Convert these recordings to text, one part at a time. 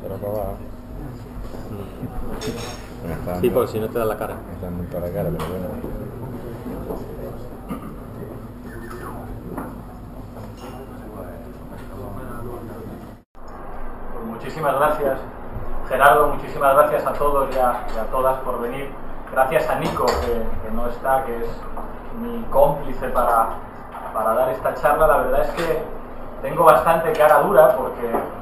Pero acaba. Sí, porque si no te da la cara. Me está dando toda la cara, pero bueno. Pues muchísimas gracias, Gerardo, muchísimas gracias a todos y a todas por venir. Gracias a Nico, que no está, que es mi cómplice para dar esta charla. La verdad es que tengo bastante cara dura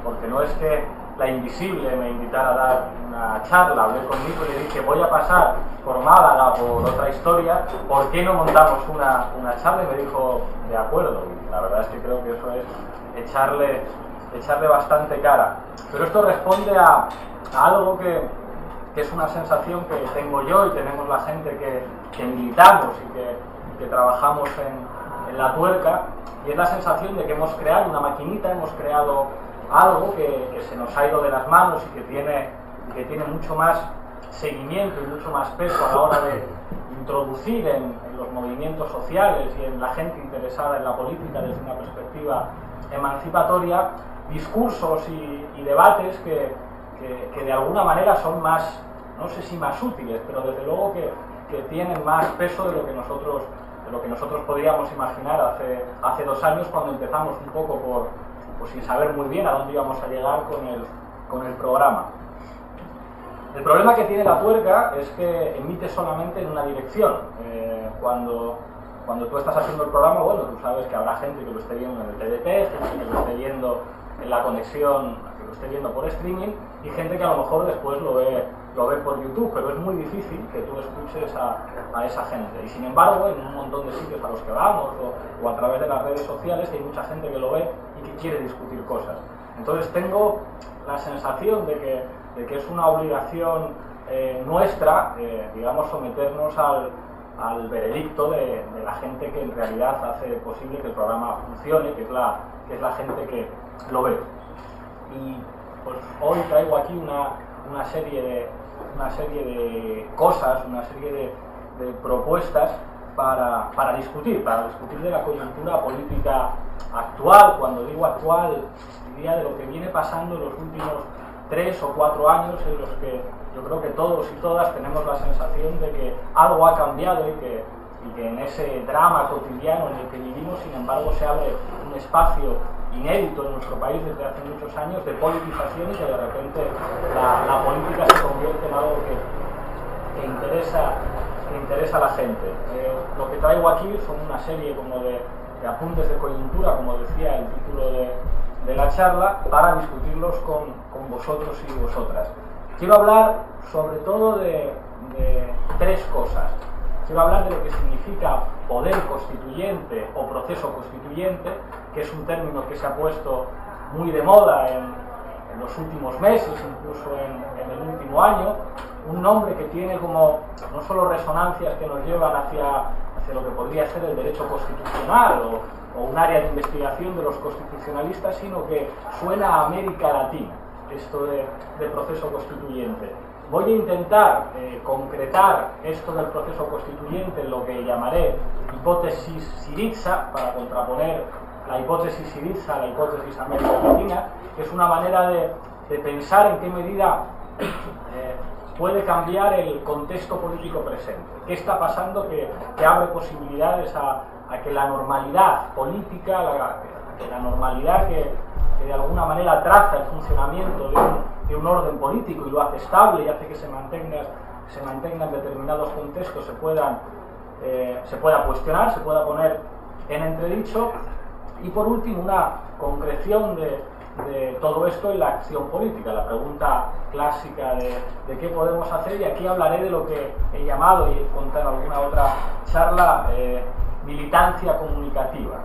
porque no es que la Invisible me invitara a dar una charla. Hablé con Nico y le dije, voy a pasar por Málaga por otra historia, ¿por qué no montamos una charla? Y me dijo, de acuerdo. Y la verdad es que creo que eso es echarle bastante cara. Pero esto responde a algo que es una sensación que tengo yo y tenemos la gente que militamos y que trabajamos en la tuerca, y es la sensación de que hemos creado una maquinita, hemos creado algo que se nos ha ido de las manos y que tiene mucho más seguimiento y mucho más peso a la hora de introducir en los movimientos sociales y en la gente interesada en la política desde una perspectiva emancipatoria, discursos y debates que de alguna manera son más, no sé si más útiles, pero desde luego que tienen más peso de lo que nosotros podríamos imaginar hace 2 años, cuando empezamos un poco sin saber muy bien a dónde íbamos a llegar con el programa. El problema que tiene la tuerca es que emite solamente en una dirección. Cuando tú estás haciendo el programa, bueno, tú sabes que habrá gente que lo esté viendo en el TDT, gente que lo esté viendo en la conexión, que lo esté viendo por streaming, y gente que a lo mejor después lo ve por YouTube, pero es muy difícil que tú escuches a esa gente. Y sin embargo, en un montón de sitios a los que vamos o a través de las redes sociales hay mucha gente que lo ve y que quiere discutir cosas. Entonces tengo la sensación de que es una obligación nuestra, digamos, someternos al veredicto de la gente que en realidad hace posible que el programa funcione, que es la gente que lo ve. Y pues hoy traigo aquí una serie de cosas, una serie de propuestas para discutir de la coyuntura política actual. Cuando digo actual, diría de lo que viene pasando en los últimos 3 o 4 años, en los que yo creo que todos y todas tenemos la sensación de que algo ha cambiado y que en ese drama cotidiano en el que vivimos, sin embargo, se abre un espacio inédito en nuestro país desde hace muchos años de politización, y que de repente la política se convierte en algo que interesa a la gente. Lo que traigo aquí son una serie como de apuntes de coyuntura, como decía el título de la charla, para discutirlos con vosotros y vosotras. Quiero hablar sobre todo de 3 cosas. Quiero hablar de lo que significa poder constituyente o proceso constituyente, que es un término que se ha puesto muy de moda en los últimos meses, incluso en el último año, un nombre que tiene como no solo resonancias que nos llevan hacia lo que podría ser el derecho constitucional o un área de investigación de los constitucionalistas, sino que suena a América Latina, esto de proceso constituyente. Voy a intentar concretar esto del proceso constituyente en lo que llamaré hipótesis Syriza, para contraponer la hipótesis Syriza a la hipótesis América Latina, que es una manera de pensar en qué medida puede cambiar el contexto político presente. ¿Qué está pasando que abre posibilidades a que la normalidad política, a que la normalidad que de alguna manera traza el funcionamiento de un orden político y lo hace estable y hace que se mantenga en determinados contextos, se pueda cuestionar, se pueda poner en entredicho? Y por último, una concreción de todo esto en la acción política, la pregunta clásica de qué podemos hacer, y aquí hablaré de lo que he llamado, y he contado en alguna otra charla, militancia comunicativa.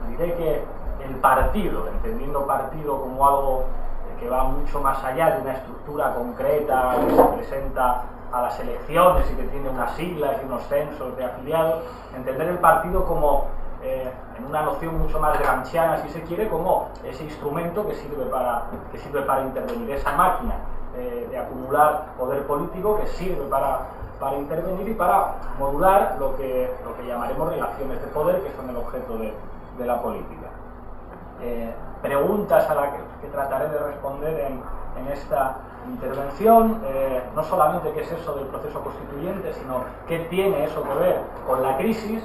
Diré que el partido, entendiendo partido como algo que va mucho más allá de una estructura concreta que se presenta a las elecciones y que tiene unas siglas y unos censos de afiliados, entender el partido como, en una noción mucho más gramsciana, si se quiere, como ese instrumento que sirve para intervenir, esa máquina de acumular poder político que sirve para intervenir y para modular lo que llamaremos relaciones de poder, que son el objeto de la política. preguntas a las que trataré de responder en esta intervención. No solamente qué es eso del proceso constituyente, sino qué tiene eso que ver con la crisis,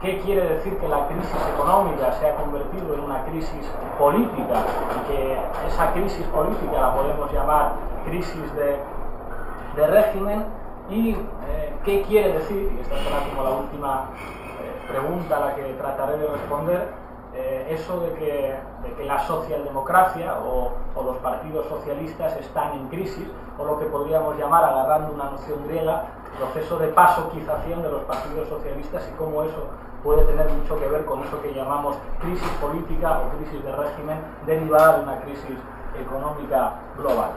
qué quiere decir que la crisis económica se ha convertido en una crisis política y que esa crisis política la podemos llamar crisis de régimen, y qué quiere decir, y esta será como la última pregunta a la que trataré de responder, eso de que la socialdemocracia o los partidos socialistas están en crisis, o lo que podríamos llamar, agarrando una noción griega, proceso de pasoquización de los partidos socialistas, y cómo eso puede tener mucho que ver con eso que llamamos crisis política o crisis de régimen derivada de una crisis económica global.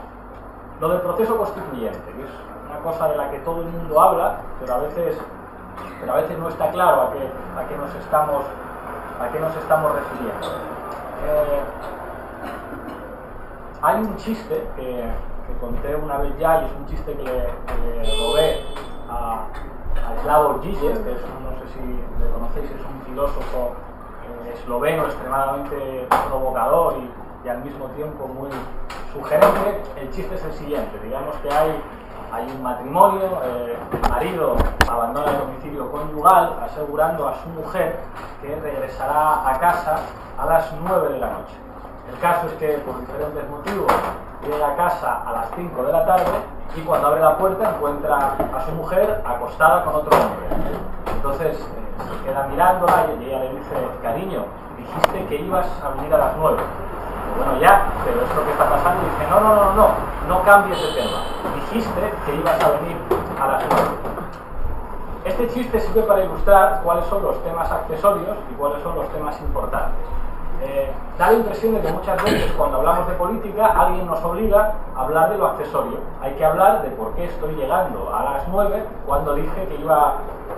Lo del proceso constituyente, que es una cosa de la que todo el mundo habla, pero a veces no está claro a qué nos estamos refiriendo. Hay un chiste que conté una vez ya, y es un chiste que le robé a Slavoj Žižek, que es, no sé si le conocéis, es un filósofo esloveno extremadamente provocador y al mismo tiempo muy sugerente. El chiste es el siguiente: digamos que hay un matrimonio, el marido abandona el domicilio conyugal asegurando a su mujer que regresará a casa a las 9 de la noche. El caso es que por diferentes motivos llega a casa a las 5 de la tarde y cuando abre la puerta encuentra a su mujer acostada con otro hombre. Entonces se queda mirándola y ella le dice: cariño, dijiste que ibas a venir a las 9. Bueno, ya, pero esto que está pasando. Y dice: no cambies de tema. Dijiste que ibas a venir a las 9. Este chiste sirve para ilustrar cuáles son los temas accesorios y cuáles son los temas importantes. Da la impresión de que muchas veces cuando hablamos de política alguien nos obliga a hablar de lo accesorio. Hay que hablar de por qué estoy llegando a las 9 cuando dije que iba,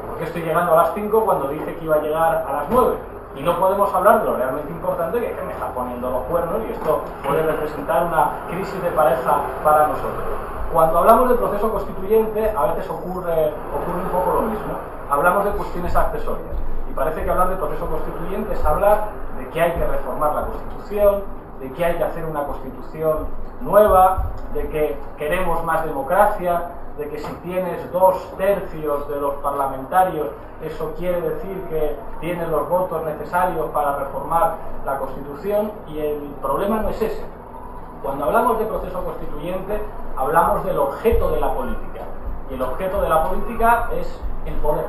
por qué estoy llegando a las 5 cuando dije que iba a llegar a las 9. Y no podemos hablar de lo realmente importante, que es que me está poniendo los cuernos, y esto puede representar una crisis de pareja para nosotros. Cuando hablamos del proceso constituyente, a veces ocurre un poco lo mismo. Hablamos de cuestiones accesorias. Y parece que hablar del proceso constituyente es hablar de que hay que reformar la Constitución, de que hay que hacer una Constitución nueva, de que queremos más democracia, de que si tienes 2/3 de los parlamentarios, eso quiere decir que tienes los votos necesarios para reformar la Constitución, y el problema no es ese. Cuando hablamos de proceso constituyente, hablamos del objeto de la política, y el objeto de la política es el poder.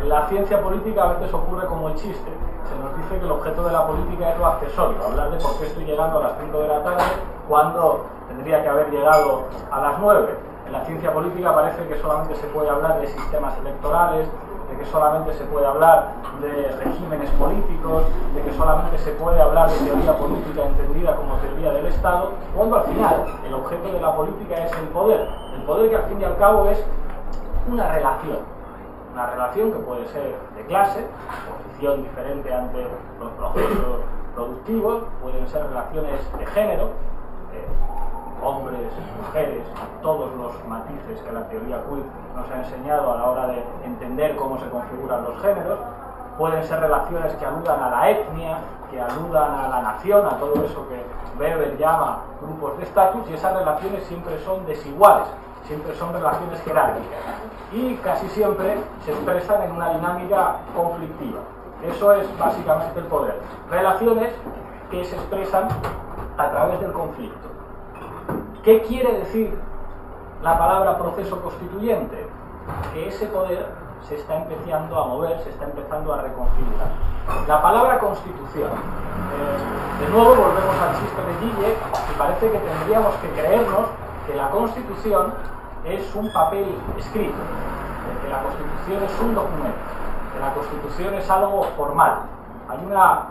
En la ciencia política a veces ocurre como el chiste. Se nos dice que el objeto de la política es lo accesorio, hablar de por qué estoy llegando a las 5 de la tarde cuando tendría que haber llegado a las 9. En la ciencia política parece que solamente se puede hablar de sistemas electorales, de que solamente se puede hablar de regímenes políticos, de que solamente se puede hablar de teoría política entendida como teoría del Estado, cuando al final el objeto de la política es el poder que al fin y al cabo es una relación que puede ser de clase, posición diferente ante los procesos productivos, pueden ser relaciones de género, hombres, mujeres, todos los matices que la teoría queer nos ha enseñado a la hora de entender cómo se configuran los géneros. Pueden ser relaciones que aludan a la etnia, que aludan a la nación, a todo eso que Weber llama grupos de estatus, y esas relaciones siempre son desiguales, siempre son relaciones jerárquicas y casi siempre se expresan en una dinámica conflictiva. Eso es básicamente el poder. Relaciones que se expresan a través del conflicto. ¿Qué quiere decir la palabra proceso constituyente? Que ese poder se está empezando a mover, se está empezando a reconfigurar. La palabra constitución. De nuevo volvemos al chiste de Žižek, y parece que tendríamos que creernos que la Constitución es un papel escrito, que la Constitución es un documento, que la Constitución es algo formal. Hay una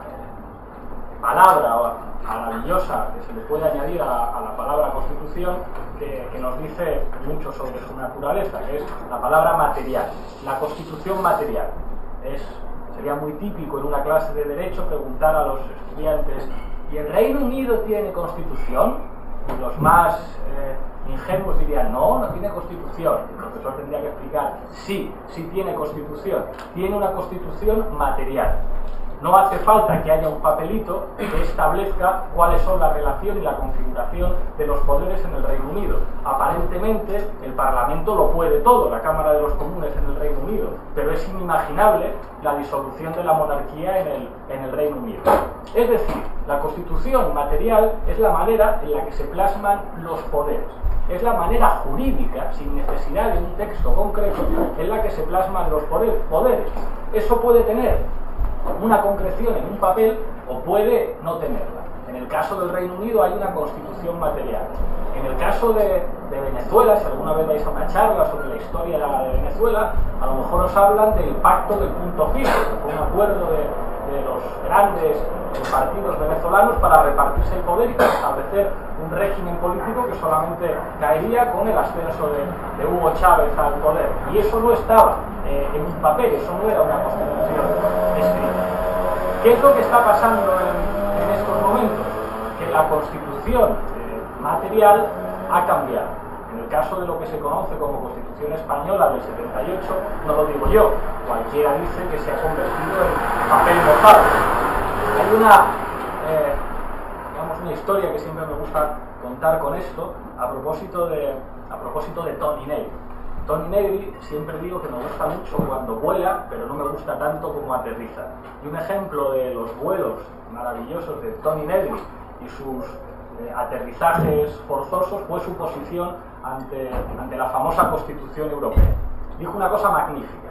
palabra maravillosa que se le puede añadir a la palabra Constitución que nos dice mucho sobre su naturaleza, que es la palabra material, la Constitución material. Sería muy típico en una clase de Derecho preguntar a los estudiantes: ¿y el Reino Unido tiene Constitución? Y los más ingenuos dirían: no tiene Constitución. El profesor tendría que explicar: sí tiene Constitución. Tiene una Constitución material. No hace falta que haya un papelito que establezca cuáles son la relación y la configuración de los poderes en el Reino Unido. Aparentemente, el Parlamento lo puede todo, la Cámara de los Comunes en el Reino Unido, pero es inimaginable la disolución de la monarquía en el Reino Unido. Es decir, la Constitución material es la manera en la que se plasman los poderes. Es la manera jurídica, sin necesidad de un texto concreto, en la que se plasman los poderes. Eso puede tener una concreción en un papel o puede no tenerla. En el caso del Reino Unido hay una constitución material. En el caso de Venezuela, si alguna vez vais a una charla sobre la historia de Venezuela, a lo mejor os hablan del pacto del punto fijo, que fue un acuerdo de los grandes partidos venezolanos para repartirse el poder y para establecer un régimen político que solamente caería con el ascenso de Hugo Chávez al poder. Y eso no estaba en un papel, eso no era una constitución escrita. ¿Qué es lo que está pasando en estos momentos? Que la constitución material ha cambiado. En el caso de lo que se conoce como Constitución Española del 78, no lo digo yo, cualquiera dice que se ha convertido en papel mojado. Hay una historia que siempre me gusta contar con esto a propósito de Tony Negri. Tony Negri siempre digo que me gusta mucho cuando vuela, pero no me gusta tanto como aterriza. Y un ejemplo de los vuelos maravillosos de Tony Negri y sus aterrizajes forzosos fue su posición ante la famosa Constitución Europea. Dijo una cosa magnífica.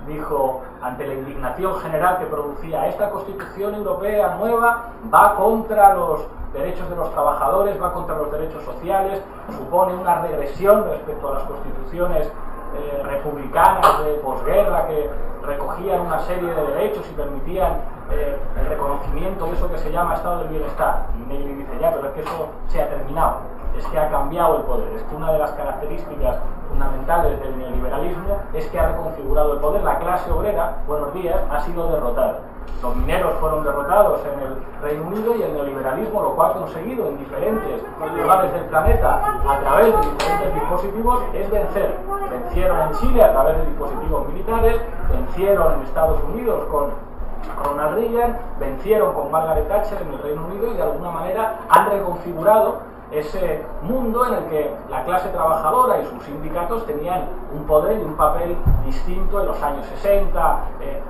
Dijo, ante la indignación general que producía esta Constitución Europea nueva, va contra los derechos de los trabajadores, va contra los derechos sociales, supone una regresión respecto a las constituciones republicanas de posguerra que recogían una serie de derechos y permitían el reconocimiento de eso que se llama estado del bienestar. Y Negri dice, ya, pero es que eso se ha terminado, es que ha cambiado el poder, es que una de las características fundamentales del neoliberalismo es que ha reconfigurado el poder. La clase obrera, buenos días, ha sido derrotada. Los mineros fueron derrotados en el Reino Unido y el neoliberalismo, lo cual ha conseguido en diferentes lugares del planeta a través de diferentes dispositivos, es vencer. Vencieron en Chile a través de dispositivos militares, vencieron en Estados Unidos con Ronald Reagan, vencieron con Margaret Thatcher en el Reino Unido y de alguna manera han reconfigurado ese mundo en el que la clase trabajadora y sus sindicatos tenían un poder y un papel distinto en los años 60,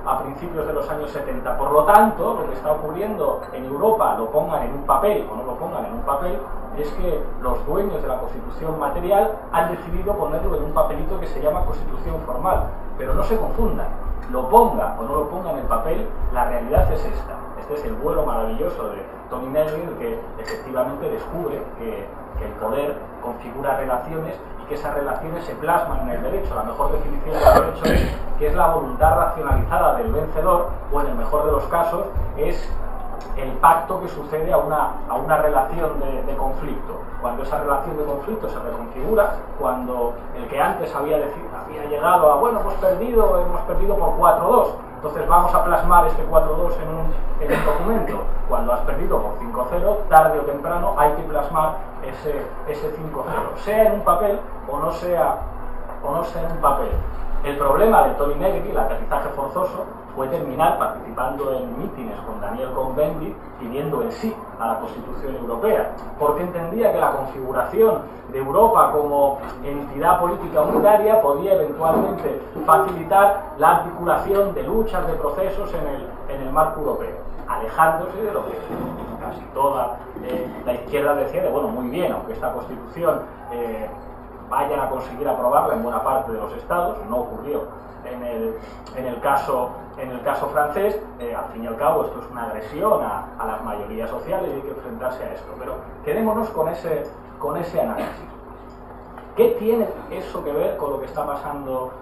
a principios de los años 70. Por lo tanto, lo que está ocurriendo en Europa, lo pongan en un papel o no lo pongan en un papel, es que los dueños de la Constitución material han decidido ponerlo en un papelito que se llama Constitución formal. Pero no se confundan, lo ponga o no lo ponga en el papel, la realidad es esta. Este es el vuelo maravilloso de Tony Negri, el que efectivamente descubre que el poder configura relaciones y que esas relaciones se plasman en el derecho. La mejor definición del derecho es que es la voluntad racionalizada del vencedor, o en el mejor de los casos es el pacto que sucede a una relación de conflicto. Cuando esa relación de conflicto se reconfigura, cuando el que antes había llegado a, bueno, hemos perdido por 4-2, entonces vamos a plasmar este 4-2 en un documento. Cuando has perdido por 5-0, tarde o temprano hay que plasmar ese 5-0, sea en un papel o no sea en un papel. El problema de Tony Negri, el aterrizaje forzoso, fue terminar participando en mítines con Daniel Cohn-Bendit pidiendo el sí a la Constitución Europea, porque entendía que la configuración de Europa como entidad política unitaria podía eventualmente facilitar la articulación de luchas, de procesos en el marco europeo, alejándose de lo que casi toda la izquierda decía de, bueno, muy bien, aunque esta Constitución vayan a conseguir aprobarla en buena parte de los estados, no ocurrió en el caso francés. Al fin y al cabo esto es una agresión a las mayorías sociales y hay que enfrentarse a esto, pero quedémonos con ese análisis. ¿Qué tiene eso que ver con lo que está pasando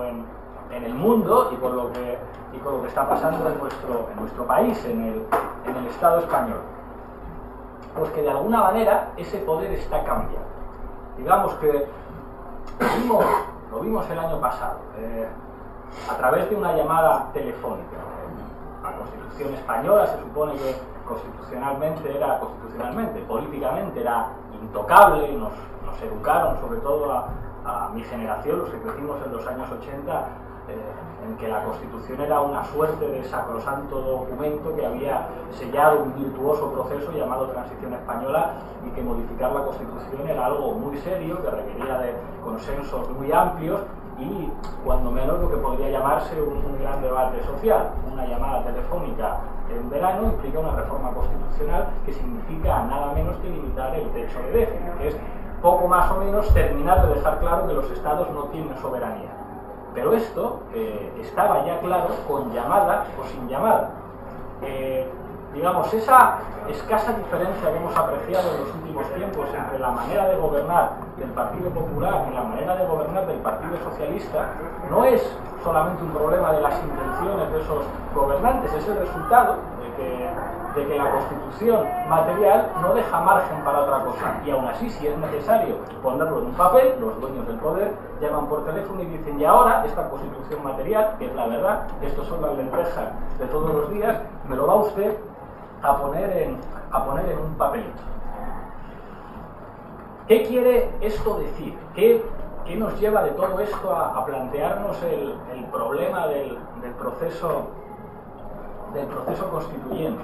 en el mundo y con lo que está pasando en nuestro país, en el Estado español? Pues que de alguna manera ese poder está cambiando. Digamos que lo vimos el año pasado, a través de una llamada telefónica. La Constitución española se supone que políticamente era intocable, nos educaron, sobre todo a mi generación, los que crecimos en los años 80, en que la Constitución era una suerte de sacrosanto documento que había sellado un virtuoso proceso llamado Transición Española, y que modificar la Constitución era algo muy serio, que requería de consensos muy amplios y, cuando menos, lo que podría llamarse un gran debate social. Una llamada telefónica en verano implica una reforma constitucional que significa nada menos que limitar el techo de déficit, que es poco más o menos terminar de dejar claro que los estados no tienen soberanía. Pero esto estaba ya claro con llamada o sin llamada. Digamos, esa escasa diferencia que hemos apreciado en los últimos tiempos entre la manera de gobernar del Partido Popular y la manera de gobernar del Partido Socialista no es solamente un problema de las intenciones de esos gobernantes, es el resultado de que la Constitución material no deja margen para otra cosa. Y aún así, si es necesario ponerlo en un papel, los dueños del poder llaman por teléfono y dicen: y ahora esta Constitución material, que es la verdad, estos son las lentejas de todos los días, me lo va usted a poner en un papelito. ¿Qué quiere esto decir? ¿Qué nos lleva de todo esto a plantearnos el problema del proceso constituyente?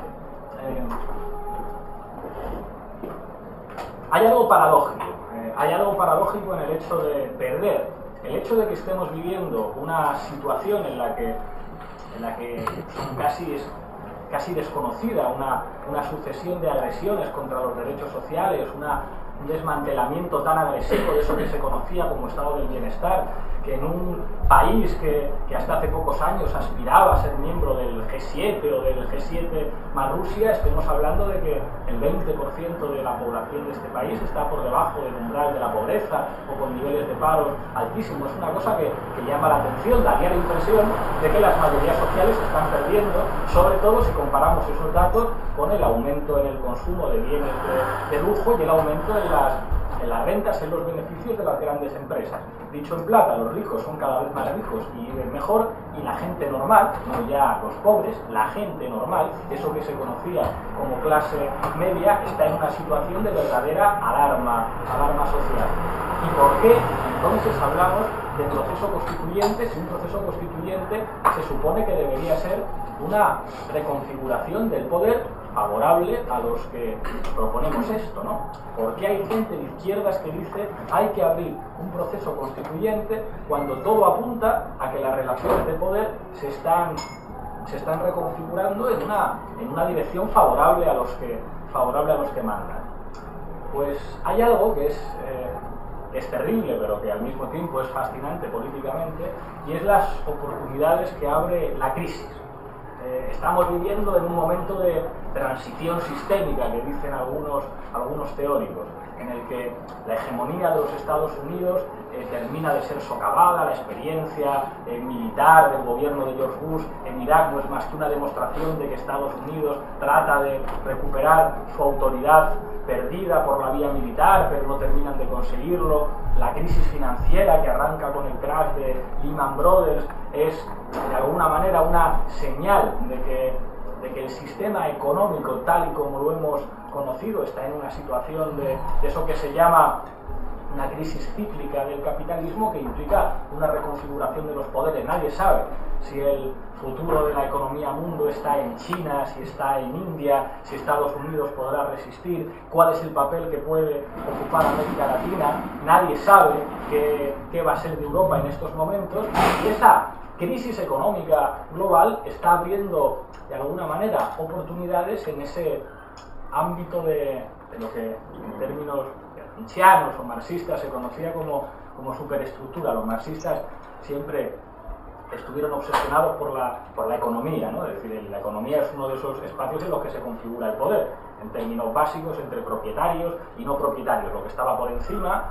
Hay algo paradójico en el hecho de perder, el hecho de que estemos viviendo una situación en la que casi desconocida, una sucesión de agresiones contra los derechos sociales, un desmantelamiento tan agresivo de eso que se conocía como estado del bienestar, que en un país que hasta hace pocos años aspiraba a ser miembro del G7 o del G7 más Rusia, estemos hablando de que el 20% de la población de este país está por debajo del umbral de la pobreza o con niveles de paro altísimos. Es una cosa que llama la atención, daría la impresión de que las mayorías sociales se están perdiendo, sobre todo si comparamos esos datos con el aumento en el consumo de bienes de lujo y el aumento en las rentas, en los beneficios de las grandes empresas. Dicho en plata, los ricos son cada vez más ricos y viven mejor, y la gente normal, no ya los pobres, la gente normal, eso que se conocía como clase media, está en una situación de verdadera alarma social. ¿Y por qué entonces hablamos de proceso constituyente si un proceso constituyente se supone que debería ser una reconfiguración del poder favorable a los que proponemos esto, ¿no? Porque hay gente de izquierdas que dice: hay que abrir un proceso constituyente, cuando todo apunta a que las relaciones de poder se están reconfigurando en una dirección favorable a los que mandan. Pues hay algo que es terrible, pero que al mismo tiempo es fascinante políticamente, y es las oportunidades que abre la crisis. Estamos viviendo en un momento de transición sistémica, que dicen algunos teóricos, en el que la hegemonía de los Estados Unidos termina de ser socavada. La experiencia militar del gobierno de George Bush en Irak no es más que una demostración de que Estados Unidos trata de recuperar su autoridad perdida por la vía militar, pero no terminan de conseguirlo. La crisis financiera que arranca con el crash de Lehman Brothers es de alguna manera una señal de que el sistema económico, tal y como lo hemos conocido, está en una situación de eso que se llama una crisis cíclica del capitalismo, que implica una reconfiguración de los poderes. Nadie sabe si el futuro de la economía mundo está en China, si está en India, si Estados Unidos podrá resistir, cuál es el papel que puede ocupar América Latina. Nadie sabe qué va a ser de Europa en estos momentos, y esa crisis económica global está abriendo de alguna manera oportunidades en ese ámbito de lo que en términos nietzscheanos o marxistas se conocía como superestructura. Los marxistas siempre estuvieron obsesionados por la economía, ¿no? Es decir, la economía es uno de esos espacios en los que se configura el poder, en términos básicos, entre propietarios y no propietarios. Lo que estaba por encima,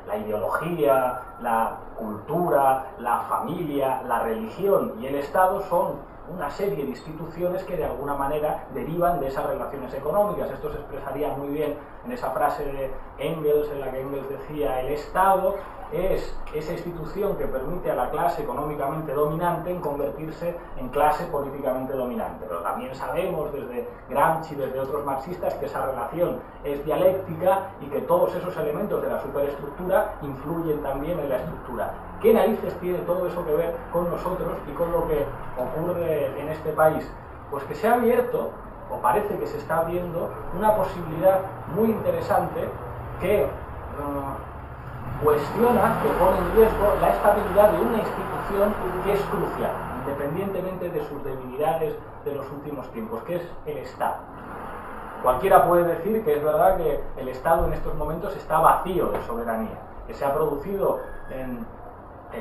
la ideología, la cultura, la familia, la religión y el Estado son una serie de instituciones que de alguna manera derivan de esas relaciones económicas. Esto se expresaría muy bien en esa frase de Engels, en la que Engels decía: el Estado es esa institución que permite a la clase económicamente dominante en convertirse en clase políticamente dominante. Pero también sabemos desde Gramsci y desde otros marxistas que esa relación es dialéctica y que todos esos elementos de la superestructura influyen también en la estructura. ¿Qué narices tiene todo eso que ver con nosotros y con lo que ocurre en este país? Pues que se ha abierto, o parece que se está abriendo, una posibilidad muy interesante que cuestiona, que pone en riesgo la estabilidad de una institución que es crucial, independientemente de sus debilidades de los últimos tiempos, que es el Estado. Cualquiera puede decir que es verdad que el Estado en estos momentos está vacío de soberanía, que se ha producido en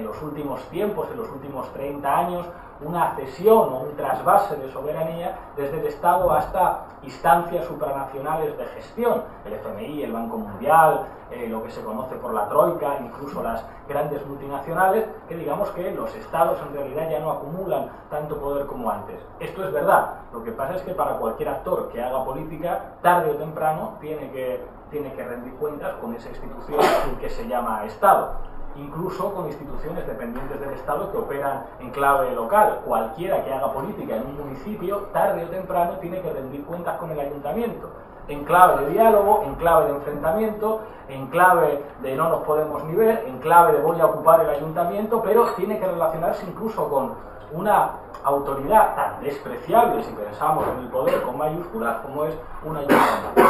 los últimos tiempos, en los últimos 30 años, una cesión o un trasvase de soberanía desde el Estado hasta instancias supranacionales de gestión, el FMI, el Banco Mundial, lo que se conoce por la Troika, incluso las grandes multinacionales, que digamos que los Estados en realidad ya no acumulan tanto poder como antes. Esto es verdad, lo que pasa es que para cualquier actor que haga política, tarde o temprano tiene que rendir cuentas con esa institución que se llama Estado. Incluso con instituciones dependientes del Estado que operan en clave local. Cualquiera que haga política en un municipio, tarde o temprano, tiene que rendir cuentas con el ayuntamiento, en clave de diálogo, en clave de enfrentamiento, en clave de no nos podemos ni ver, en clave de voy a ocupar el ayuntamiento, pero tiene que relacionarse incluso con una autoridad tan despreciable, si pensamos en el poder con mayúsculas, como es un ayuntamiento.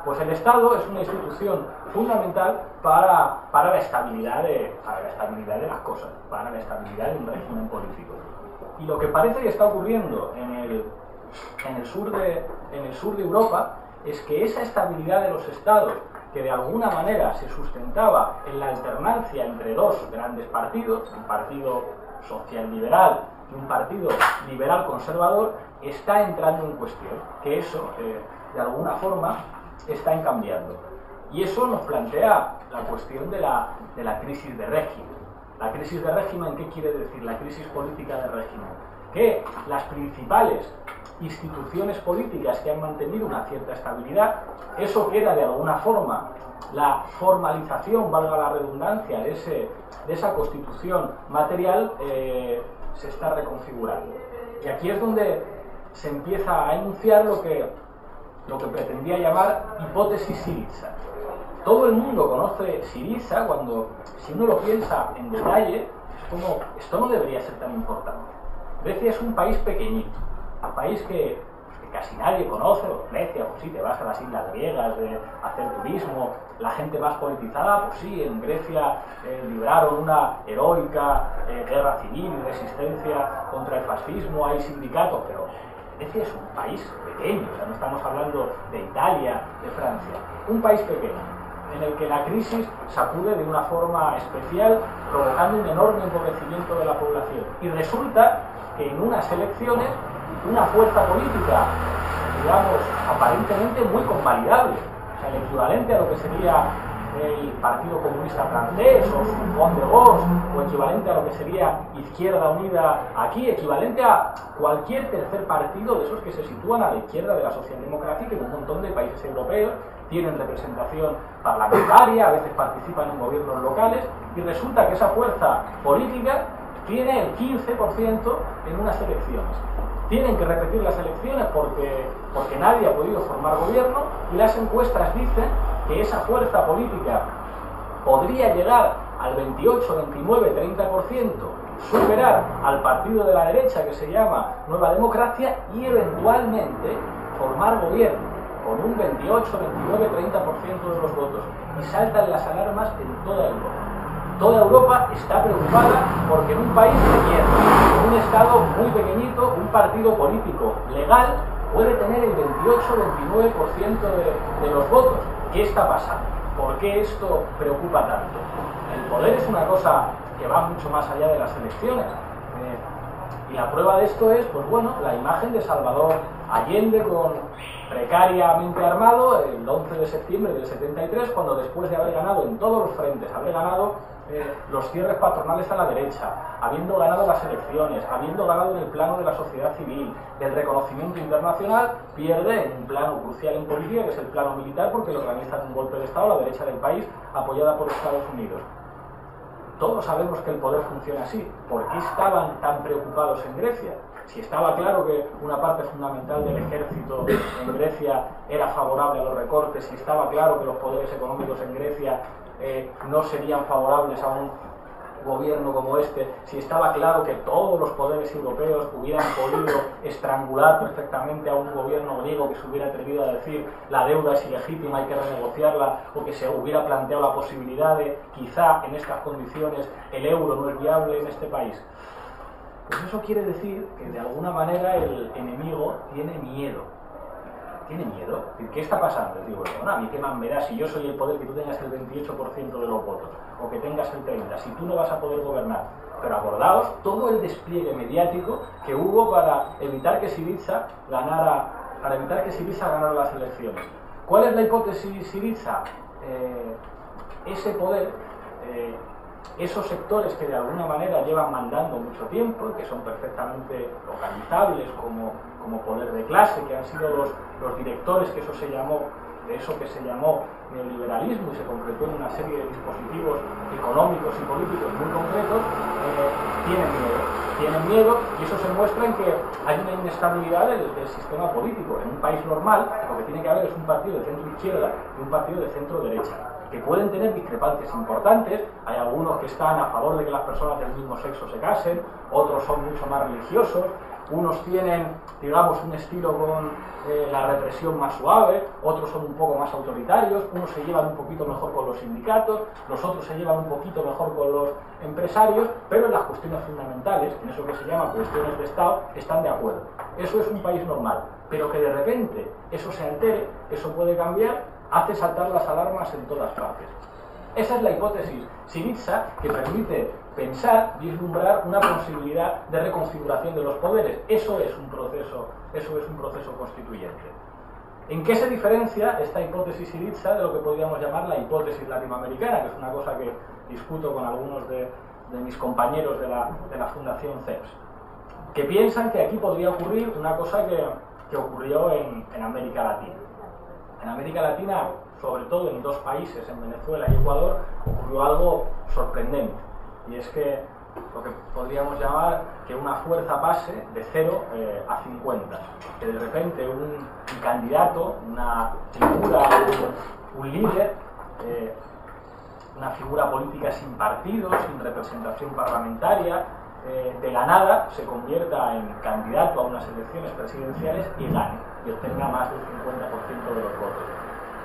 Pues el Estado es una institución fundamental para la estabilidad de las cosas, para la estabilidad de un régimen político. Y lo que parece que está ocurriendo en el sur de Europa es que esa estabilidad de los Estados, que de alguna manera se sustentaba en la alternancia entre dos grandes partidos, un partido social-liberal y un partido liberal-conservador, está entrando en cuestión, que eso, de alguna forma, está cambiando. Y eso nos plantea la cuestión de la crisis de régimen. ¿La crisis de régimen qué quiere decir? La crisis política de régimen. Que las principales instituciones políticas que han mantenido una cierta estabilidad, eso que era de alguna forma la formalización, valga la redundancia, de esa constitución material, se está reconfigurando. Y aquí es donde se empieza a enunciar lo que pretendía llamar hipótesis Syriza. Todo el mundo conoce Syriza cuando, si uno lo piensa en detalle, es como, esto no debería ser tan importante. Grecia es un país pequeñito, un país que casi nadie conoce. Grecia, pues sí, te vas a las islas griegas de hacer turismo, la gente más politizada, pues sí, en Grecia libraron una heroica guerra civil y resistencia contra el fascismo, hay sindicatos, pero Grecia es un país pequeño, o sea, no estamos hablando de Italia, de Francia, un país pequeño, en el que la crisis sacude de una forma especial, provocando un enorme empobrecimiento de la población. Y resulta que en unas elecciones, una fuerza política, digamos, aparentemente muy convalidable, o sea, el equivalente a lo que sería el Partido Comunista Francés o su Fond de Gauche, o equivalente a lo que sería Izquierda Unida aquí, equivalente a cualquier tercer partido de esos que se sitúan a la izquierda de la socialdemocracia, que en un montón de países europeos tienen representación parlamentaria, a veces participan en gobiernos locales, y resulta que esa fuerza política tiene el 15% en unas elecciones. Tienen que repetir las elecciones porque nadie ha podido formar gobierno, y las encuestas dicen que esa fuerza política podría llegar al 28, 29, 30%, superar al partido de la derecha que se llama Nueva Democracia y eventualmente formar gobierno con un 28, 29, 30% de los votos. Y saltan las alarmas en toda Europa. Toda Europa está preocupada porque en un país pequeño, en un estado muy pequeñito, un partido político legal puede tener el 28-29% de los votos. ¿Qué está pasando? ¿Por qué esto preocupa tanto? El poder es una cosa que va mucho más allá de las elecciones. Y la prueba de esto es, pues bueno, la imagen de Salvador Allende precariamente armado el 11 de septiembre del 73, cuando después de haber ganado en todos los frentes, haber ganado los cierres patronales a la derecha, habiendo ganado las elecciones, habiendo ganado en el plano de la sociedad civil, del reconocimiento internacional, pierde en un plano crucial en política, que es el plano militar, porque le organizan un golpe de Estado a la derecha del país, apoyada por Estados Unidos. Todos sabemos que el poder funciona así. ¿Por qué estaban tan preocupados en Grecia? Si estaba claro que una parte fundamental del ejército en Grecia era favorable a los recortes, si estaba claro que los poderes económicos en Grecia no serían favorables a gobierno como este, si estaba claro que todos los poderes europeos hubieran podido estrangular perfectamente a un gobierno griego que se hubiera atrevido a decir la deuda es ilegítima, hay que renegociarla, o que se hubiera planteado la posibilidad de quizá en estas condiciones el euro no es viable en este país? Pues eso quiere decir que de alguna manera el enemigo tiene miedo. ¿Tiene miedo? ¿Qué está pasando? Digo, bueno, a mí qué más me da si yo soy el poder, que tú tengas el 28% de los votos, o que tengas el 30%, si tú no vas a poder gobernar. Pero acordaos todo el despliegue mediático que hubo para evitar que Syriza ganara las elecciones. ¿Cuál es la hipótesis Syriza? Ese poder, esos sectores que de alguna manera llevan mandando mucho tiempo, que son perfectamente localizables como poder de clase, que han sido los directores, que eso se llamó neoliberalismo y se concretó en una serie de dispositivos económicos y políticos muy concretos, tienen miedo, y eso se muestra en que hay una inestabilidad del sistema político. En un país normal lo que tiene que haber es un partido de centro izquierda y un partido de centro derecha, que pueden tener discrepancias importantes. Hay algunos que están a favor de que las personas del mismo sexo se casen, otros son mucho más religiosos, unos tienen, digamos, un estilo con la represión más suave, otros son un poco más autoritarios, unos se llevan un poquito mejor con los sindicatos, los otros se llevan un poquito mejor con los empresarios, pero en las cuestiones fundamentales, en eso que se llama cuestiones de Estado, están de acuerdo. Eso es un país normal, pero que de repente eso se altere, eso puede cambiar, hace saltar las alarmas en todas partes. Esa es la hipótesis Syriza, que permite pensar, vislumbrar una posibilidad de reconfiguración de los poderes. Eso es un proceso constituyente. ¿En qué se diferencia esta hipótesis Syriza de lo que podríamos llamar la hipótesis latinoamericana, que es una cosa que discuto con algunos de mis compañeros de la Fundación CEPS? Que piensan que aquí podría ocurrir una cosa que ocurrió en América Latina. En América Latina, sobre todo en dos países, en Venezuela y Ecuador, ocurrió algo sorprendente. Y es que lo que podríamos llamar que una fuerza pase de 0 a 50. Que de repente un candidato, una figura, un líder, una figura política sin partido, sin representación parlamentaria, de la nada se convierta en candidato a unas elecciones presidenciales y gane, y obtenga más del 50% de los votos.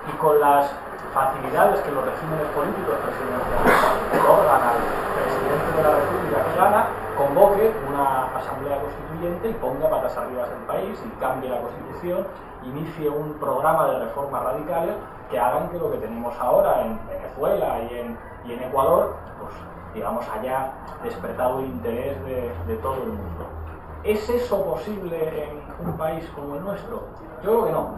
Y con las facilidades que los regímenes políticos presidenciales otorgan al presidente de la República que gana, convoque una asamblea constituyente y ponga patas arriba el país y cambie la Constitución, inicie un programa de reformas radicales que hagan que lo que tenemos ahora en Venezuela y en Ecuador, pues digamos, haya despertado el interés de todo el mundo. ¿Es eso posible en un país como el nuestro? Yo creo que no,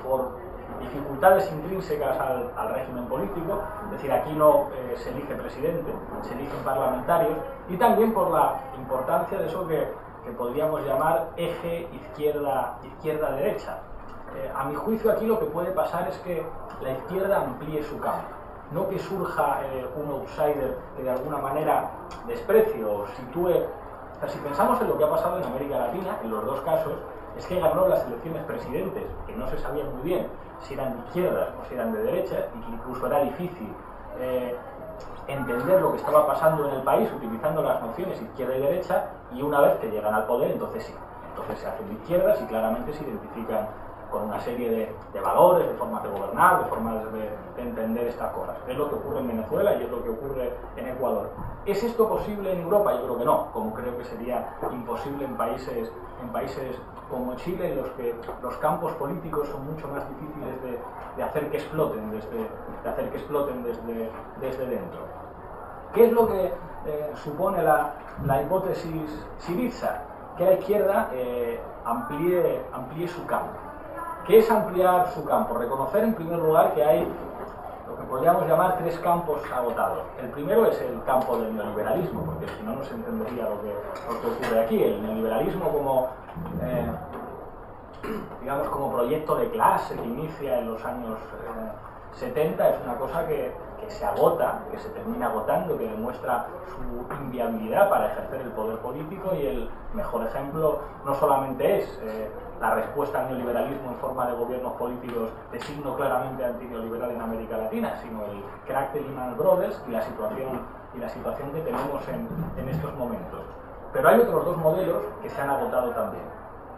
por dificultades intrínsecas al régimen político, es decir, aquí no se elige presidente, se eligen parlamentarios, y también por la importancia de eso que podríamos llamar eje izquierda-derecha. A mi juicio aquí lo que puede pasar es que la izquierda amplíe su campo, no que surja un outsider que de alguna manera desprecie o sitúe. O sea, si pensamos en lo que ha pasado en América Latina, en los dos casos, es que ganó las elecciones presidentes, que no se sabía muy bien si eran de izquierdas o si eran de derecha, y que incluso era difícil entender lo que estaba pasando en el país utilizando las nociones izquierda y derecha, y una vez que llegan al poder, entonces sí, entonces se hacen de izquierdas y claramente se identifican con una serie de valores, de formas de gobernar, de formas de entender estas cosas. Es lo que ocurre en Venezuela y es lo que ocurre en Ecuador. ¿Es esto posible en Europa? Yo creo que no, como creo que sería imposible en países como Chile, en los que los campos políticos son mucho más difíciles de hacer que exploten desde dentro. ¿Qué es lo que supone la hipótesis Syriza? Que la izquierda amplíe su campo. ¿Qué es ampliar su campo? Reconocer en primer lugar que hay lo que podríamos llamar 3 campos agotados. El primero es el campo del neoliberalismo, porque si no, no se entendería lo que ocurre aquí. El neoliberalismo como proyecto de clase que inicia en los años 70 es una cosa que se agota, que se termina agotando, que demuestra su inviabilidad para ejercer el poder político, y el mejor ejemplo no solamente es la respuesta al neoliberalismo en forma de gobiernos políticos de signo claramente antineoliberal en América Latina, sino el crack de Lehman Brothers y la situación que tenemos en estos momentos. Pero hay otros dos modelos que se han agotado también.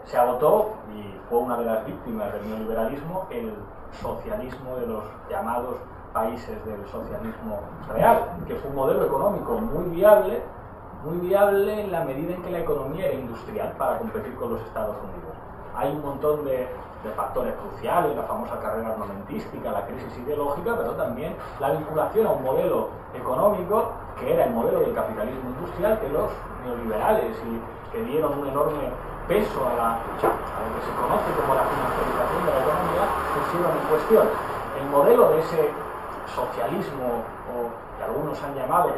Se agotó, y fue una de las víctimas del neoliberalismo, el socialismo de los llamados países del socialismo real, que fue un modelo económico muy viable en la medida en que la economía era industrial para competir con los Estados Unidos. Hay un montón de factores cruciales, la famosa carrera armamentística, la crisis ideológica, pero también la vinculación a un modelo económico que era el modelo del capitalismo industrial que los neoliberales, y que dieron un enorme peso a lo que se conoce como la financiarización de la economía, pusieron en cuestión. El modelo de ese socialismo, o que algunos han llamado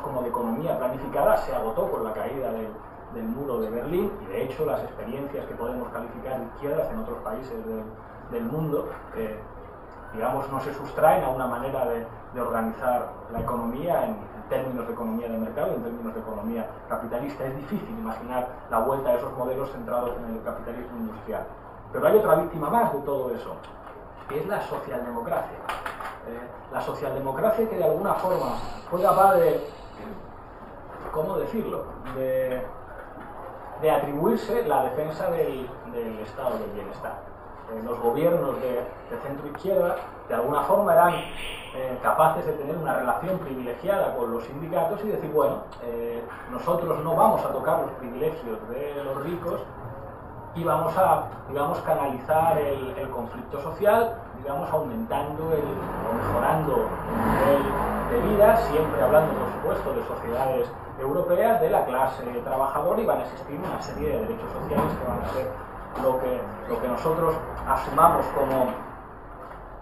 como de economía planificada, se agotó con la caída del muro de Berlín, y de hecho las experiencias que podemos calificar de izquierdas en otros países del mundo no se sustraen a una manera de organizar la economía en términos de economía de mercado, en términos de economía capitalista. Es difícil imaginar la vuelta a esos modelos centrados en el capitalismo industrial. Pero hay otra víctima más de todo eso, que es la socialdemocracia. La socialdemocracia, que de alguna forma fue capaz de, ¿cómo decirlo?, de atribuirse la defensa del estado del bienestar. Los gobiernos de centro-izquierda de alguna forma eran capaces de tener una relación privilegiada con los sindicatos y decir, bueno, nosotros no vamos a tocar los privilegios de los ricos y vamos a, canalizar el conflicto social, aumentando o mejorando el nivel de vida, siempre hablando, por supuesto, de sociedades europeas, de la clase trabajadora, y van a existir una serie de derechos sociales que van a ser lo que nosotros asumamos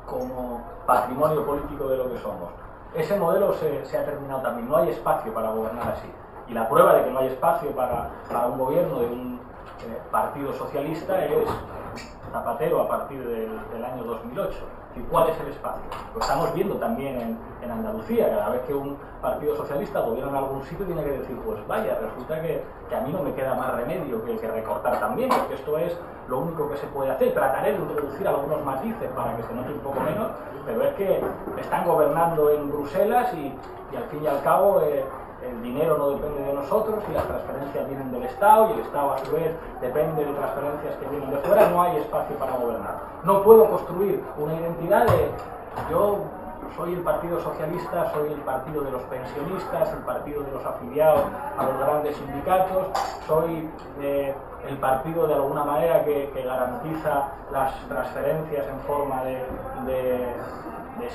como patrimonio político de lo que somos. Ese modelo se ha terminado también. No hay espacio para gobernar así. Y la prueba de que no hay espacio para un gobierno de un partido socialista es Zapatero a partir del año 2008. ¿Y cuál es el espacio? Lo estamos viendo también en Andalucía. Cada vez que un partido socialista gobierna en algún sitio tiene que decir, pues vaya, resulta que a mí no me queda más remedio que recortar también, porque esto es lo único que se puede hacer. Trataré de introducir algunos matices para que se note un poco menos, pero es que están gobernando en Bruselas y al fin y al cabo el dinero no depende de nosotros, y las transferencias vienen del Estado, y el Estado a su vez depende de transferencias que vienen de fuera. No hay espacio para gobernar. No puedo construir una identidad de yo soy el Partido Socialista, soy el partido de los pensionistas, el partido de los afiliados a los grandes sindicatos, soy el partido de alguna manera que garantiza las transferencias en forma de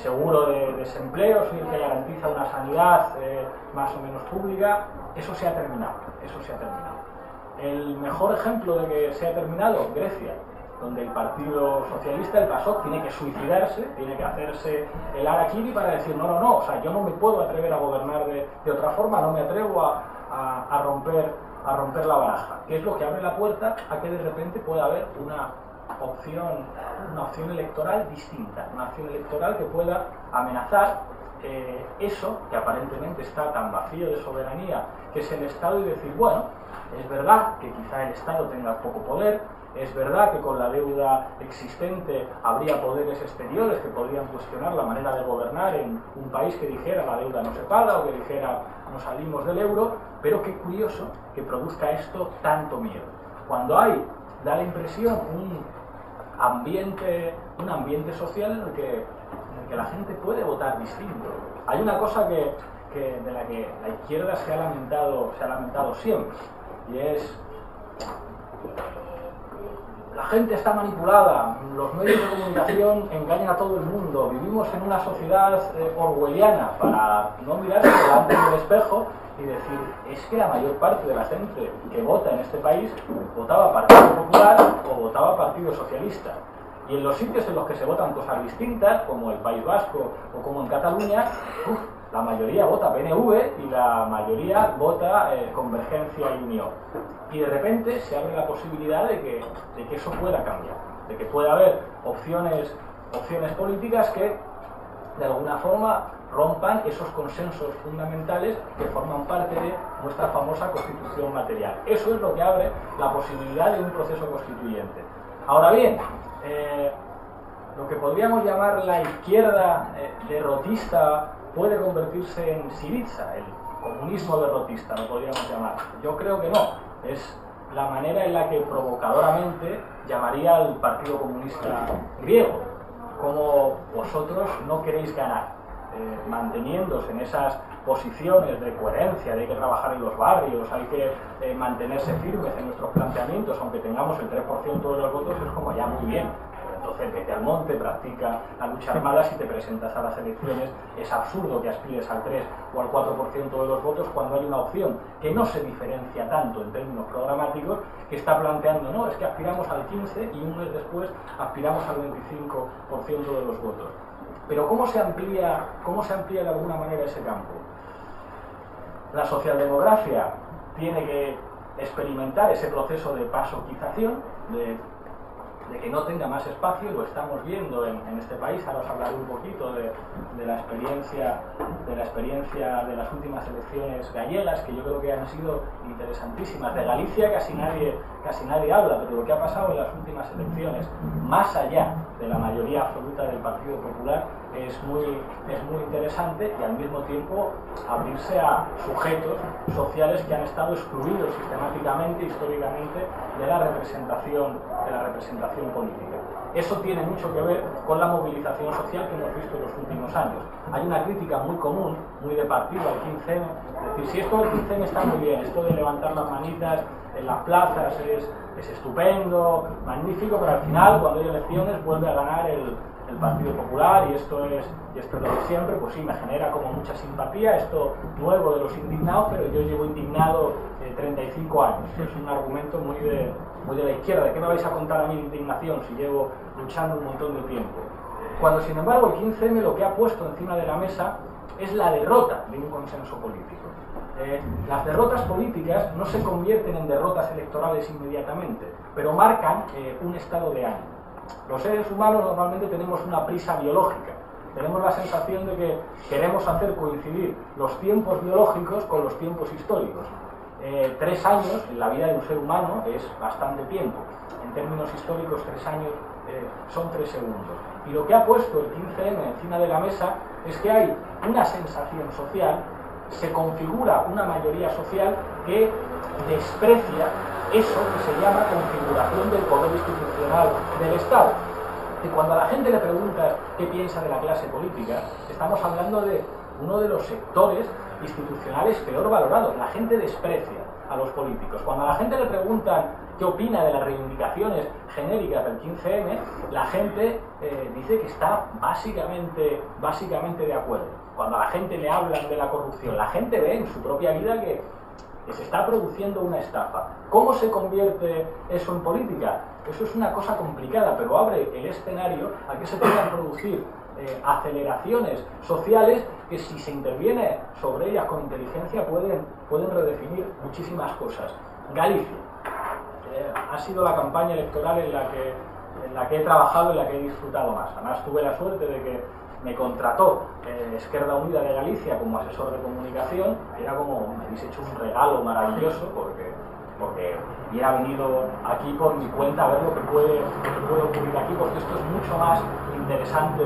seguro de desempleo, soy el que garantiza una sanidad más o menos pública. Eso se ha terminado. El mejor ejemplo de que se ha terminado, Grecia, donde el Partido Socialista, el PASOK, tiene que suicidarse, tiene que hacerse el harakiri para decir no, o sea, yo no me puedo atrever a gobernar de otra forma, no me atrevo a romper la baraja, que es lo que abre la puerta a que de repente pueda haber una opción electoral distinta, una opción electoral que pueda amenazar eso que aparentemente está tan vacío de soberanía, que es el Estado, y decir, bueno, es verdad que quizá el Estado tenga poco poder, es verdad que con la deuda existente habría poderes exteriores que podrían cuestionar la manera de gobernar en un país que dijera la deuda no se paga, o que dijera no salimos del euro, pero qué curioso que produzca esto tanto miedo. Cuando da la impresión un ambiente social en el que la gente puede votar distinto. Hay una cosa de la que la izquierda se ha lamentado siempre, y es la gente está manipulada, los medios de comunicación engañan a todo el mundo, vivimos en una sociedad orwelliana, para no mirarse delante del espejo y decir, es que la mayor parte de la gente que vota en este país votaba Partido Popular o votaba Partido Socialista. Y en los sitios en los que se votan cosas distintas, como el País Vasco o como en Cataluña, la mayoría vota PNV y la mayoría vota Convergencia y Unión. Y de repente se abre la posibilidad de que eso pueda cambiar, de que pueda haber opciones opciones políticas que de alguna forma rompan esos consensos fundamentales que forman parte de nuestra famosa Constitución material. Eso es lo que abre la posibilidad de un proceso constituyente. Ahora bien, lo que podríamos llamar la izquierda derrotista puede convertirse en Syriza, el comunismo derrotista, lo podríamos llamar. Yo creo que no. Es la manera en la que provocadoramente llamaría al Partido Comunista griego, como vosotros no queréis ganar, manteniéndose en esas posiciones de coherencia, de hay que trabajar en los barrios, hay que mantenerse firmes en nuestros planteamientos, aunque tengamos el 3% de los votos, es como ya muy bien. Entonces vete al monte, practica la lucha armada si te presentas a las elecciones. Es absurdo que aspires al 3 o al 4% de los votos cuando hay una opción que no se diferencia tanto en términos programáticos, que está planteando, no, es que aspiramos al 15 y un mes después aspiramos al 25% de los votos. Pero ¿cómo se amplía de alguna manera ese campo? La socialdemocracia tiene que experimentar ese proceso de pasoquización, de que no tenga más espacio, lo estamos viendo en este país. Ahora os hablaré un poquito de la experiencia de las últimas elecciones gallegas, que yo creo que han sido interesantísimas. De Galicia casi nadie habla, pero lo que ha pasado en las últimas elecciones, más allá de la mayoría absoluta del Partido Popular, es muy interesante, y al mismo tiempo abrirse a sujetos sociales que han estado excluidos sistemáticamente, históricamente, de la representación política. Eso tiene mucho que ver con la movilización social que hemos visto en los últimos años. Hay una crítica muy común, muy de partido al 15M, es decir, si esto del 15M está muy bien, esto de levantar las manitas en las plazas es estupendo, magnífico, pero al final, cuando hay elecciones, vuelve a ganar el Partido Popular, y esto es lo de siempre. Pues sí, me genera como mucha simpatía esto nuevo de los indignados, pero yo llevo indignado 35 años. Es un argumento muy de la izquierda. ¿De qué me vais a contar a mí de indignación si llevo luchando un montón de tiempo? Cuando, sin embargo, el 15M lo que ha puesto encima de la mesa es la derrota de un consenso político. Las derrotas políticas no se convierten en derrotas electorales inmediatamente, pero marcan un estado de ánimo. Los seres humanos normalmente tenemos una prisa biológica. Tenemos la sensación de que queremos hacer coincidir los tiempos biológicos con los tiempos históricos. 3 años en la vida de un ser humano es bastante tiempo. En términos históricos, 3 años son 3 segundos. Y lo que ha puesto el 15M encima de la mesa es que hay una sensación social, se configura una mayoría social que desprecia eso que se llama configuración del poder institucional del Estado. Y cuando a la gente le pregunta qué piensa de la clase política, estamos hablando de uno de los sectores institucionales peor valorados. La gente desprecia a los políticos. Cuando a la gente le preguntan qué opina de las reivindicaciones genéricas del 15M, la gente dice que está básicamente de acuerdo. Cuando a la gente le hablan de la corrupción, la gente ve en su propia vida que se está produciendo una estafa. ¿Cómo se convierte eso en política? Eso es una cosa complicada, pero abre el escenario a que se puedan producir aceleraciones sociales que, si se interviene sobre ellas con inteligencia, pueden redefinir muchísimas cosas. Galicia ha sido la campaña electoral en la que he trabajado, en la que he disfrutado más. Además, tuve la suerte de que me contrató Esquerda Unida de Galicia como asesor de comunicación. Era como, me habéis hecho un regalo maravilloso, porque hubiera venido aquí por mi cuenta a ver lo que puede ocurrir aquí, porque esto es mucho más interesante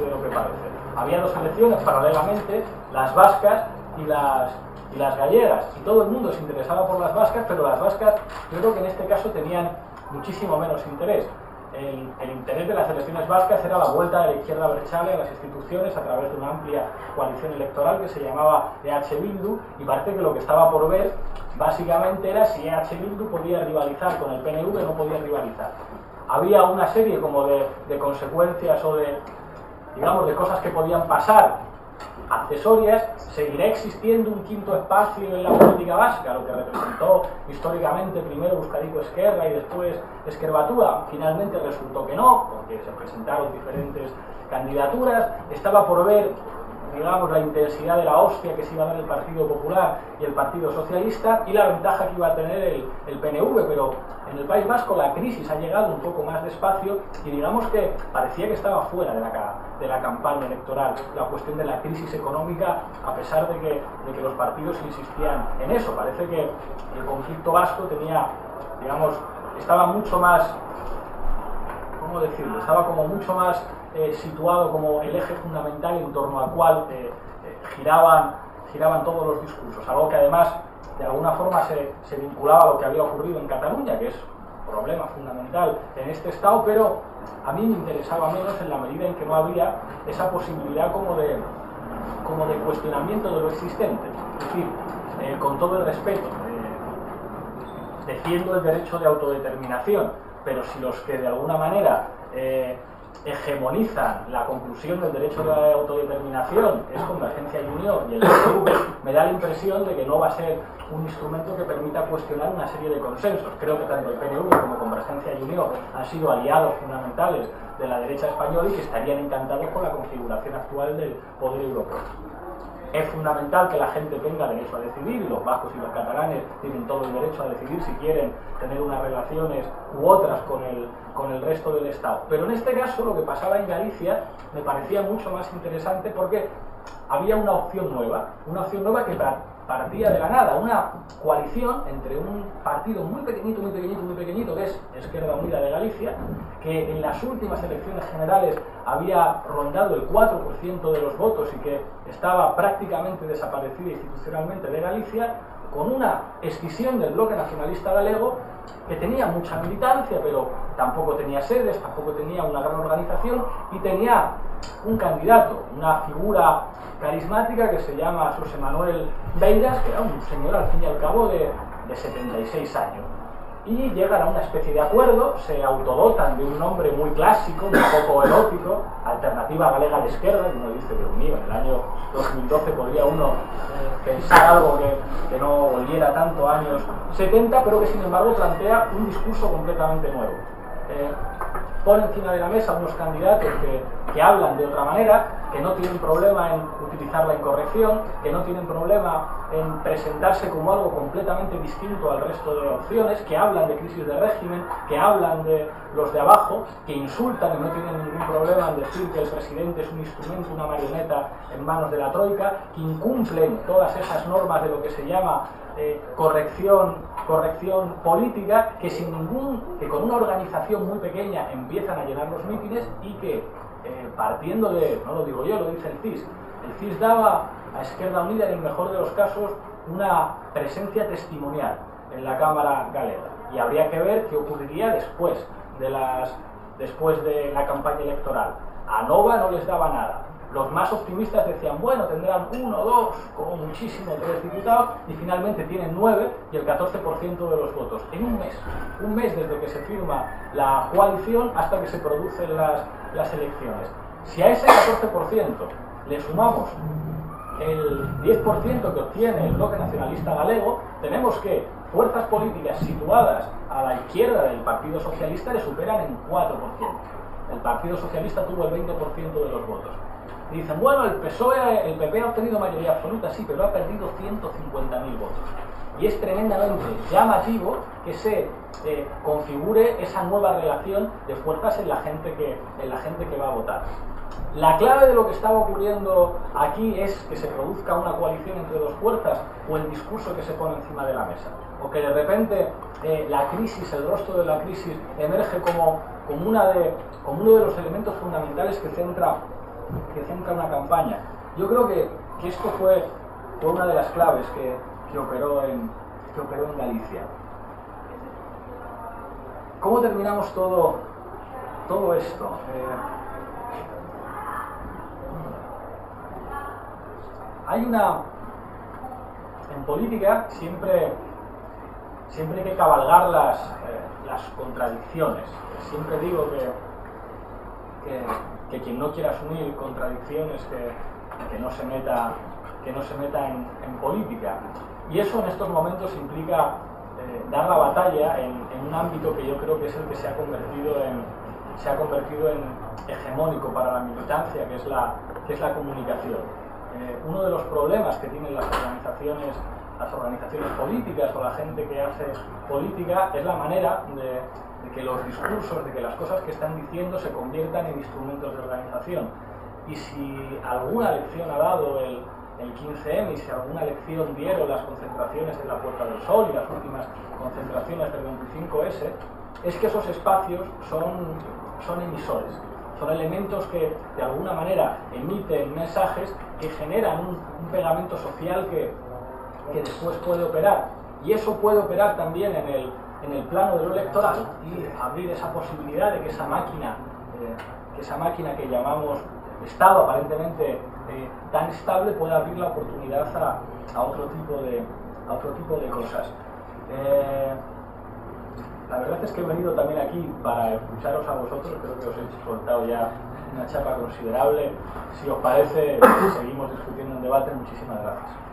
de lo que parece. Había 2 elecciones paralelamente, las vascas y las gallegas, y todo el mundo se interesaba por las vascas, pero las vascas, yo creo que en este caso tenían muchísimo menos interés. El interés de las elecciones vascas era la vuelta de la izquierda abertzale a las instituciones a través de una amplia coalición electoral que se llamaba EH Bildu, y parece que lo que estaba por ver básicamente era si EH Bildu podía rivalizar con el PNV o no podía rivalizar. Había una serie como de consecuencias o de cosas que podían pasar accesorias. Seguirá existiendo un quinto espacio en la política vasca, lo que representó históricamente primero Euskadiko Ezkerra y después Ezker-Batua. Finalmente resultó que no, porque se presentaron diferentes candidaturas. Estaba por ver digamos, la intensidad de la hostia que se iba a dar el Partido Popular y el Partido Socialista y la ventaja que iba a tener el PNV, pero en el País Vasco la crisis ha llegado un poco más despacio y digamos que parecía que estaba fuera de la campaña electoral la cuestión de la crisis económica, a pesar de que los partidos insistían en eso. Parece que el conflicto vasco tenía, digamos, estaba mucho más, ¿cómo decirlo? Estaba como mucho más situado como el eje fundamental en torno al cual giraban todos los discursos, algo que además de alguna forma se vinculaba a lo que había ocurrido en Cataluña, que es un problema fundamental en este estado, pero a mí me interesaba menos en la medida en que no había esa posibilidad como de cuestionamiento de lo existente. Es decir, con todo el respeto, defiendo el derecho de autodeterminación, pero si los que de alguna manera hegemonizan la conclusión del derecho de autodeterminación es Convergencia y Unión y el PNV, me da la impresión de que no va a ser un instrumento que permita cuestionar una serie de consensos. Creo que tanto el PNV como Convergencia y Unión han sido aliados fundamentales de la derecha española y que estarían encantados con la configuración actual del poder europeo. Es fundamental que la gente tenga derecho a decidir, los vascos y los catalanes tienen todo el derecho a decidir si quieren tener unas relaciones u otras con el resto del Estado. Pero en este caso lo que pasaba en Galicia me parecía mucho más interesante porque había una opción nueva que partía de la nada, una coalición entre un partido muy pequeñito que es Esquerda Unida de Galicia, que en las últimas elecciones generales había rondado el 4% de los votos y que estaba prácticamente desaparecida institucionalmente de Galicia, con una escisión del bloque nacionalista galego que tenía mucha militancia, pero tampoco tenía sedes, tampoco tenía una gran organización y tenía un candidato, una figura carismática que se llama José Manuel Beiras, que era un señor al fin y al cabo de 76 años. Y llegan a una especie de acuerdo, se autodotan de un nombre muy clásico, un poco erótico, Alternativa Galega de Esquerda, y uno dice, Dios mío, en el año 2012 podría uno pensar algo que no volviera tanto a años 70, pero que sin embargo plantea un discurso completamente nuevo. Pone encima de la mesa unos candidatos que hablan de otra manera, que no tienen problema en utilizar la incorrección, que no tienen problema en presentarse como algo completamente distinto al resto de opciones, que hablan de crisis de régimen, que hablan de los de abajo, que insultan y no tienen ningún problema en decir que el presidente es un instrumento, una marioneta en manos de la troika, que incumplen todas esas normas de lo que se llama corrección política, que con una organización muy pequeña empiezan a llenar los mítines y que partiendo de, no lo digo yo, lo dice el CIS daba a Esquerda Unida en el mejor de los casos una presencia testimonial en la Cámara galega y habría que ver qué ocurriría después de la campaña electoral. A Nova no les daba nada. Los más optimistas decían, bueno, tendrán 1, 2, como muchísimo 3 diputados y finalmente tienen 9 y el 14% de los votos. En un mes desde que se firma la coalición hasta que se producen las elecciones. Si a ese 14% le sumamos el 10% que obtiene el bloque nacionalista galego, tenemos que fuerzas políticas situadas a la izquierda del Partido Socialista le superan en 4%. El Partido Socialista tuvo el 20% de los votos. Y dicen, bueno, el PP ha obtenido mayoría absoluta, sí, pero ha perdido 150.000 votos. Y es tremendamente llamativo que se configure esa nueva relación de fuerzas en la gente que va a votar. La clave de lo que estaba ocurriendo aquí es que se produzca una coalición entre dos fuerzas o el discurso que se pone encima de la mesa. O que de repente la crisis, el rostro de la crisis, emerge como uno de los elementos fundamentales que centra una campaña. Yo creo que esto fue una de las claves que operó en Galicia. ¿Cómo terminamos todo esto? En política siempre hay que cabalgar las contradicciones. Siempre digo que quien no quiera asumir contradicciones que no se meta en política. Y eso en estos momentos implica dar la batalla en un ámbito que yo creo que es el que se ha convertido en hegemónico para la militancia, que es la comunicación. uno de los problemas que tienen las organizaciones políticas o la gente que hace política es la manera de que los discursos, de que las cosas que están diciendo se conviertan en instrumentos de organización. Y si alguna lección ha dado el 15M y si alguna lección dieron las concentraciones en la Puerta del Sol y las últimas concentraciones del 25S, es que esos espacios son emisores, son elementos que de alguna manera emiten mensajes que generan un pegamento social que después puede operar. Y eso puede operar también en el plano de lo electoral y abrir esa posibilidad de que esa máquina que llamamos Estado aparentemente tan estable pueda abrir la oportunidad a otro tipo de cosas. La verdad es que he venido también aquí para escucharos a vosotros, creo que os he soltado ya una chapa considerable. Si os parece, seguimos discutiendo en debate. Muchísimas gracias.